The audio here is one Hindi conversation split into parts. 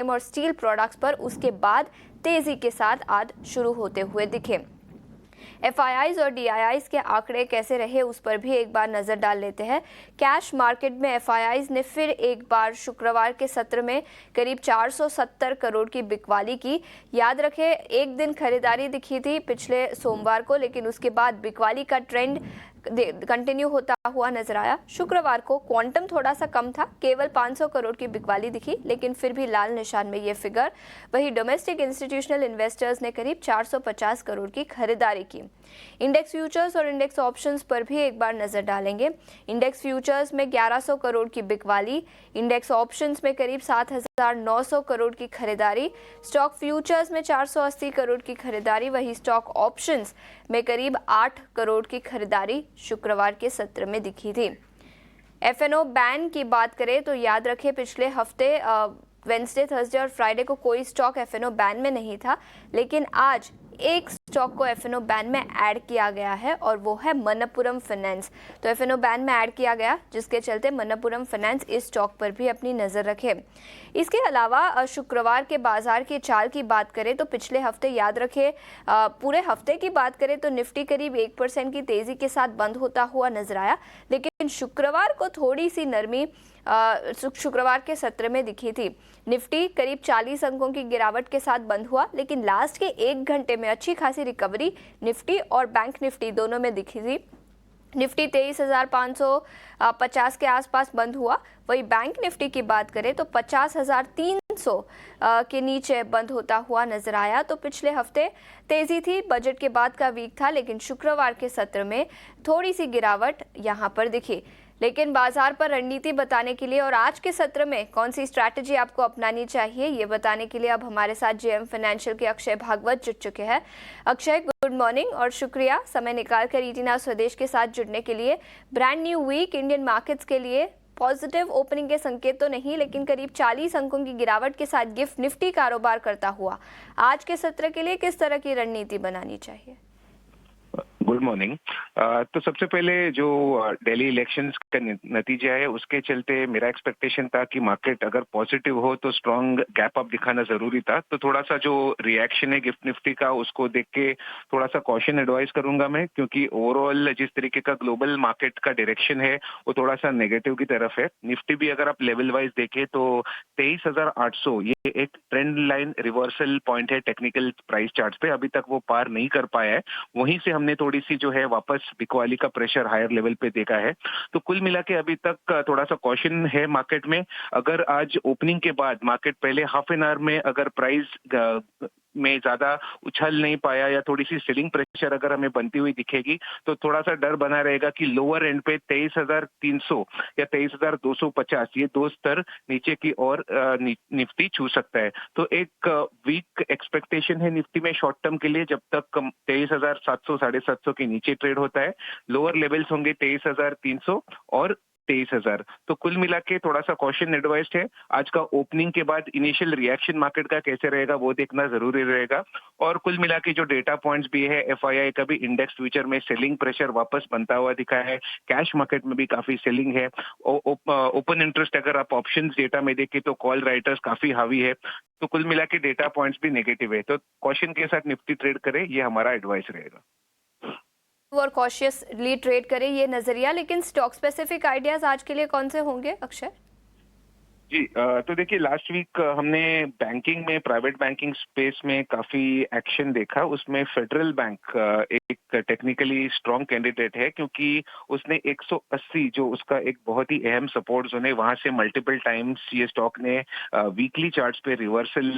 और स्टील प्रोडक्ट्स पर उसके बाद तेजी के साथ आज शुरू होते हुए दिखे। एफआईआईज और डीआईआईज के आंकड़े कैसे रहे उस पर भी एक बार नजर डाल लेते हैं। कैश मार्केट में एफआईआईज ने फिर एक बार शुक्रवार के सत्र में करीब 470 करोड़ की बिकवाली की। याद रखें, एक दिन खरीदारी दिखी थी पिछले सोमवार को, लेकिन उसके बाद बिकवाली का ट्रेंड कंटिन्यू होता हुआ नजर आया। शुक्रवार को क्वांटम थोड़ा सा कम था, केवल 500 करोड़ की बिकवाली दिखी, लेकिन फिर भी लाल निशान में ये फिगर। वही डोमेस्टिक इंस्टीट्यूशनल इन्वेस्टर्स ने करीब 450 करोड़ की खरीदारी की। इंडेक्स फ्यूचर्स और इंडेक्स ऑप्शंस पर भी एक बार नजर डालेंगे। इंडेक्स फ्यूचर्स में 1100 करोड़ की बिकवाली, इंडेक्स ऑप्शंस में करीब 7900 करोड़ की खरीदारी, स्टॉक फ्यूचर्स में 480 करोड़ की खरीदारी, वही स्टॉक ऑप्शंस में करीब 8 करोड़ की खरीदारी शुक्रवार के सत्र में दिखी थी। एफएनओ बैन की बात करें तो याद रखें, पिछले हफ्ते वेडनेसडे, थर्सडे और फ्राइडे को कोई स्टॉक एफएनओ बैन में नहीं था, लेकिन आज एक स्टॉक को एफएनओ बैन में ऐड किया गया है और वो है मनप्पुरम फाइनेंस। तो एफएनओ बैन में ऐड किया गया, जिसके चलते मनप्पुरम फाइनेंस इस स्टॉक पर भी अपनी नज़र रखे। इसके अलावा शुक्रवार के बाजार की चाल की बात करें तो पिछले हफ्ते याद रखें, पूरे हफ्ते की बात करें तो निफ्टी करीब 1% की तेज़ी के साथ बंद होता हुआ नजर आया, लेकिन शुक्रवार को थोड़ी सी नरमी शुक्रवार के सत्र में दिखी थी। निफ्टी करीब 40 अंकों की गिरावट के साथ बंद हुआ, लेकिन लास्ट के 1 घंटे में अच्छी खासी रिकवरी निफ्टी और बैंक निफ्टी दोनों में दिखी थी। निफ्टी 23,550 के आसपास बंद हुआ, वही बैंक निफ्टी की बात करें तो 50,300 के नीचे बंद होता हुआ नजर आया। तो पिछले हफ्ते तेजी थी, बजट के बाद का वीक था, लेकिन शुक्रवार के सत्र में थोड़ी सी गिरावट यहाँ पर दिखी। लेकिन बाजार पर रणनीति बताने के लिए और आज के सत्र में कौन सी स्ट्रैटेजी आपको अपनानी चाहिए, ये बताने के लिए अब हमारे साथ जेएम फाइनेंशियल के अक्षय भागवत जुड़ चुके हैं। अक्षय, गुड मॉर्निंग और शुक्रिया समय निकालकर ईटीना स्वदेश के साथ जुड़ने के लिए। Brand new week Indian markets के लिए पॉजिटिव ओपनिंग के संकेत तो नहीं, लेकिन करीब 40 अंकों की गिरावट के साथ गिफ्ट निफ्टी कारोबार करता हुआ आज के सत्र के लिए किस तरह की रणनीति बनानी चाहिए? Good morning. तो सबसे पहले जो दिल्ली इलेक्शंस का नतीजा है उसके चलते मेरा एक्सपेक्टेशन था कि मार्केट अगर पॉजिटिव हो तो स्ट्रॉन्ग गैप अप दिखाना जरूरी था। तो थोड़ा सा जो रिएक्शन है गिफ्ट निफ्टी का उसको देख के थोड़ा सा कॉशन एडवाइस करूंगा मैं, क्योंकि ओवरऑल जिस तरीके का ग्लोबल मार्केट का डायरेक्शन है वो थोड़ा सा नेगेटिव की तरफ है। निफ्टी भी अगर आप लेवल वाइज देखें तो 23,800 ये एक ट्रेंड लाइन रिवर्सल पॉइंट है टेक्निकल प्राइस चार्ट पे, अभी तक वो पार नहीं कर पाया है। वहीं से हमने थोड़ी सी जो है वापस बिकवाली का प्रेशर हायर लेवल पे देखा है। तो कुल मिला के अभी तक थोड़ा सा कॉशन है मार्केट में। अगर आज ओपनिंग के बाद मार्केट पहले हाफ एन आवर में अगर प्राइस में ज्यादा उछल नहीं पाया या थोड़ी सी सेलिंग प्रेशर अगर हमें बनती हुई दिखेगी तो थोड़ा सा डर बना रहेगा कि लोअर एंड पे 23,300 या 23,250 ये दो स्तर नीचे की ओर निफ्टी छू सकता है। तो एक वीक एक्सपेक्टेशन है निफ्टी में शॉर्ट टर्म के लिए, जब तक 23,700 750 के नीचे ट्रेड होता है। लोअर लेवल्स होंगे 23,300 और 23,000। तो कुल मिला के थोड़ा सा कॉशन एडवाइस्ड है। आज का ओपनिंग के बाद इनिशियल रिएक्शन मार्केट का कैसे रहेगा वो देखना जरूरी रहेगा। और कुल मिला के जो डेटा पॉइंट्स भी है, एफआईआई का भी इंडेक्स फ्यूचर में सेलिंग प्रेशर वापस बनता हुआ दिखा है। कैश मार्केट में भी काफी सेलिंग है। ओपन इंटरेस्ट अगर आप ऑप्शंस डेटा में देखें तो कॉल राइटर्स काफी हावी है। तो कुल मिला के डेटा पॉइंट्स भी नेगेटिव है। तो कॉशन के साथ निफ्टी ट्रेड करे, ये हमारा एडवाइस रहेगा और कॉशियसली ट्रेड करें, ये नजरिया। लेकिन स्टॉक स्पेसिफिक आइडियाज आज के लिए कौन से होंगे अक्षय? जी, तो देखिए लास्ट वीक हमने बैंकिंग में, प्राइवेट बैंकिंग स्पेस में काफी एक्शन देखा। उसमें फेडरल बैंक एक टेक्निकली स्ट्रॉन्ग कैंडिडेट है, क्योंकि उसने 180 जो उसका एक बहुत ही अहम सपोर्ट जोन है वहां से मल्टीपल टाइम्स ये स्टॉक ने वीकली चार्ट्स पे रिवर्सल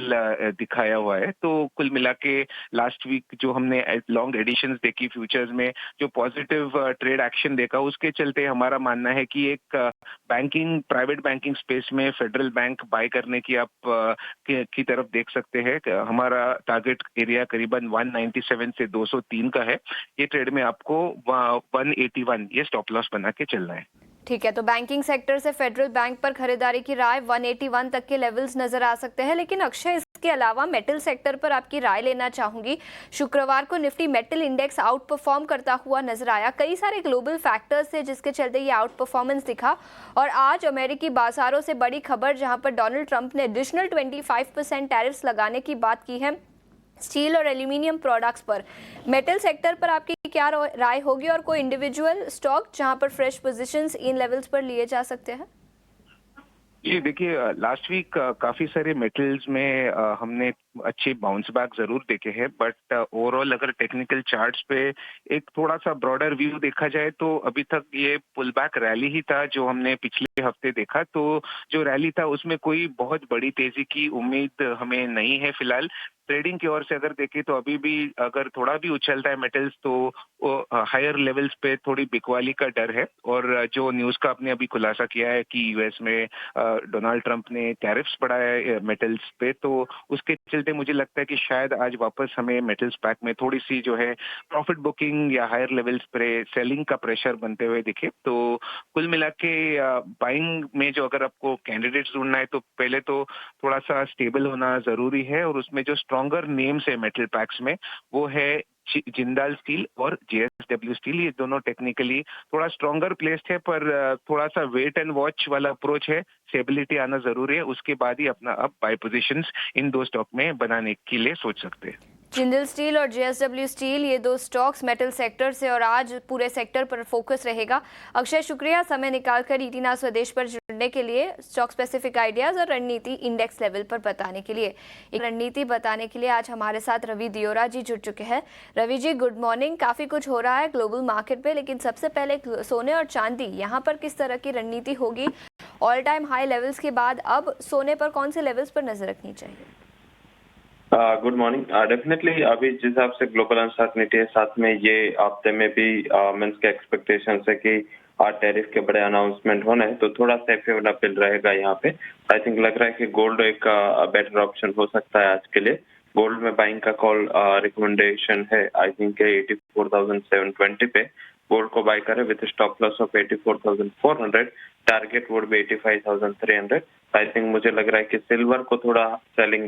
दिखाया हुआ है। तो कुल मिला के लास्ट वीक जो हमने लॉन्ग एडिशंस देखी फ्यूचर्स में, जो पॉजिटिव ट्रेड एक्शन देखा, उसके चलते हमारा मानना है कि एक बैंकिंग, प्राइवेट बैंकिंग स्पेस में फेडरल बैंक बाय करने की आप की तरफ देख सकते हैं। हमारा टारगेट एरिया करीबन 197 से 203 का है। ये ट्रेड में आपको 181 ये स्टॉप लॉस बना के चलना है। ठीक है, तो बैंकिंग सेक्टर से फेडरल बैंक पर खरीदारी की राय 181 तक के लेवल्स नजर आ सकते हैं। लेकिन अक्षय, इसके अलावा मेटल सेक्टर पर आपकी राय लेना चाहूंगी। शुक्रवार को Nifty metal index out perform करता हुआ नजर आया। कई सारे ग्लोबल फैक्टर्स थे जिसके चलते ये आउट परफॉर्मेंस दिखा। और आज अमेरिकी बाजारों से बड़ी खबर जहां पर डोनाल्ड ट्रंप ने एडिशनल 25% टैरिफ्स लगाने की बात की है स्टील और एल्यूमिनियम प्रोडक्ट्स पर। मेटल सेक्टर पर आपकी क्या राय होगी और कोई इंडिविजुअल स्टॉक जहां पर फ्रेश पोजीशंस इन लेवल्स पर लिए जा सकते हैं? जी देखिए, लास्ट वीक काफी सारे मेटल्स में हमने अच्छे बाउंस बैक जरूर देखे हैं, बट ओवरऑल अगर टेक्निकल चार्ट्स पे एक थोड़ा सा ब्रॉडर व्यू देखा जाए तो अभी तक ये पुल बैक रैली ही था जो हमने पिछले हफ्ते देखा। तो जो रैली था उसमें कोई बहुत बड़ी तेजी की उम्मीद हमें नहीं है फिलहाल। ट्रेडिंग की ओर से अगर देखें तो अभी भी अगर थोड़ा भी उछलता है मेटल्स तो हायर लेवल्स पे थोड़ी बिकवाली का डर है। और जो न्यूज का आपने अभी खुलासा किया है कि यूएस में डोनाल्ड ट्रंप ने टैरिफ्स बढ़ाया है मेटल्स पे, तो उसके चलते मुझे लगता है कि शायद आज वापस हमें मेटल्स पैक में थोड़ी सी जो है प्रॉफिट बुकिंग या हायर लेवल्स पे सेलिंग का प्रेशर बनते हुए दिखे। तो कुल मिला के बाइंग में जो अगर आपको कैंडिडेट्स ढूंढना है तो पहले तो थोड़ा सा स्टेबल होना जरूरी है। और उसमें जो स्ट्रॉन्गर नेम्स है मेटल पैक्स में वो है जिंदाल स्टील और जेएसडब्ल्यू स्टील। ये दोनों टेक्निकली थोड़ा स्ट्रॉन्गर प्लेस्ड है, पर थोड़ा सा वेट एंड वॉच वाला अप्रोच है। स्टेबिलिटी आना जरूरी है, उसके बाद ही अपना अब बाय पोजीशंस इन दो स्टॉक में बनाने के लिए सोच सकते हैं। जिंदल स्टील और जेएसडब्ल्यू स्टील ये दो स्टॉक्स मेटल सेक्टर से और आज पूरे सेक्टर पर फोकस रहेगा। अक्षय, शुक्रिया समय निकालकर ईटीना स्वदेश पर जुड़ने के लिए, स्टॉक स्पेसिफिक आइडियाज और रणनीति इंडेक्स लेवल पर बताने के लिए। एक रणनीति बताने के लिए आज हमारे साथ रवि दियोरा जी जुड़ चुके हैं। Ravi ji, good morning. काफी कुछ हो रहा है ग्लोबल मार्केट पे, लेकिन सबसे पहले सोने और चांदी, यहाँ पर किस तरह की रणनीति होगी? ऑल टाइम हाई लेवल्स के बाद अब सोने पर कौन से लेवल्स पर नजर रखनी चाहिए? Good morning. डेफिनेटली अभी जिस हिसाब से ग्लोबल अनसर्टनिटी है, साथ में ये हफ्ते में भी मीन्स के एक्सपेक्टेशन है कि टैरिफ के बड़े अनाउंसमेंट होने हैं, तो थोड़ा सेफ हेवन रहेगा यहाँ पे। आई थिंक लग रहा है कि गोल्ड एक बेटर ऑप्शन हो सकता है आज के लिए। गोल्ड में बाइंग का कॉल रिकमेंडेशन है आई थिंक 84,720 पे गोल्ड को बाय करें with stop loss of 84,400। Target would be 85,300। I think मुझे लग रहा है कि सिल्वर को थोड़ा सेलिंग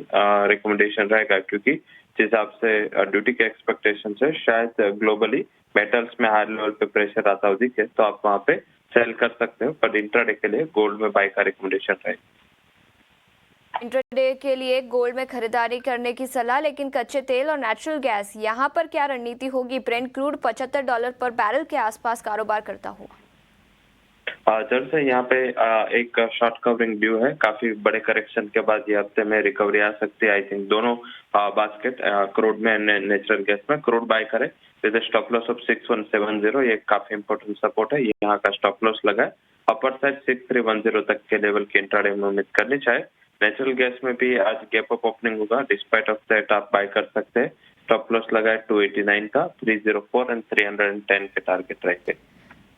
रिकमेंडेशन रहेगा, क्योंकि जिस हिसाब से ड्यूटी के एक्सपेक्टेशन है शायद ग्लोबली मेटल्स में हाई लेवल पे प्रेशर आता हो दिखे तो आप वहाँ पे सेल कर सकते हो। पर इंट्राडे के लिए गोल्ड में बाय का रिकमेंडेशन रहेगा। इंट्राडे के लिए गोल्ड में खरीदारी करने की सलाह, लेकिन कच्चे तेल और नेचुरल गैस, यहाँ पर क्या रणनीति होगी? ब्रेंट क्रूड $75 पर बैरल के आसपास कारोबार करता हुआ। जब से यहाँ पे एक शॉर्ट कवरिंग ड्यू है, काफी बड़े करेक्शन के बाद ये हफ्ते में रिकवरी आ सकती है। आई थिंक दोनों बास्केट क्रूड में नेचुरल गैस में क्रूड बाय करे विद स्टॉप लॉस ऑफ 6170। ये काफी इंपॉर्टेंट सपोर्ट है, ये यहाँ का स्टॉप लॉस लगा है। अपर साइड 6310 तक के लेवल की इंट्राडे में उम्मीद करनी चाहिए। नेचुरल गैस में भी आज गैप अप ओपनिंग होगा, डिस्पाइट ऑफ दैट आप बाय कर सकते हैं। स्टॉप लॉस लगा है 289 का, 304 एंड 310 के टारगेट रहेंगे।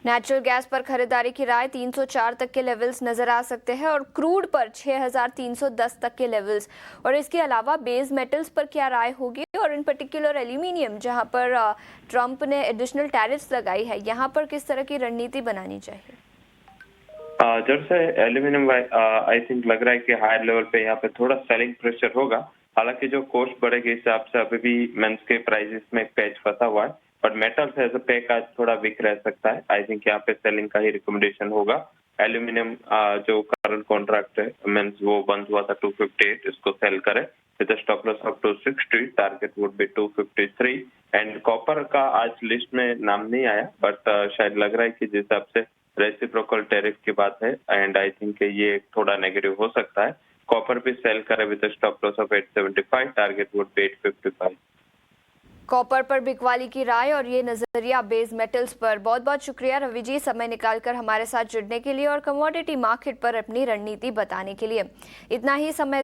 नेचुरल गैस पर खरीदारी की राय 304 तक के लेवल्स नजर आ सकते हैं और क्रूड पर 6310 तक के लेवल्स। और इसके अलावा बेस मेटल्स पर क्या राय होगी, और इन पर्टिकुलर एल्यूमिनियम जहां पर ट्रंप ने एडिशनल टैरिफ्स लगाई है, यहां पर किस तरह की रणनीति बनानी चाहिए? जब से एल्यूमिनियम आई थिंक लग रहा है कि हायर लेवल पे यहाँ पे थोड़ा सेलिंग प्रेशर होगा। हालांकि जो कॉस्ट बढ़ेगी हिसाब से अभी भी मेंस के प्राइसेस में एक पैच फंसा हुआ है, but metals as a pack आज थोड़ा वीक रह सकता है। आई थिंक यहाँ पे सेलिंग का ही रिकमेंडेशन होगा। एल्यूमिनियम जो करंट कॉन्ट्रैक्ट है मीन्स वो बंद हुआ था 258, इसको सेल करे with stop loss of 260, target would be 253। And copper का आज लिस्ट में नाम नहीं आया, बट शायद लग रहा है कि जिस हिसाब से रेसिप्रोकल टैरिफ की बात है एंड आई थिंक ये थोड़ा नेगेटिव हो सकता है। कॉपर भी सेल करे with stop loss of 875, target would be 855। Copper पर बिकवाली की राय और ये नजरिया बेस मेटल्स पर। बहुत बहुत शुक्रिया रवि जी समय निकालकर हमारे साथ जुड़ने के लिए और कमोडिटी मार्केट पर अपनी रणनीति बताने के लिए। इतना ही समय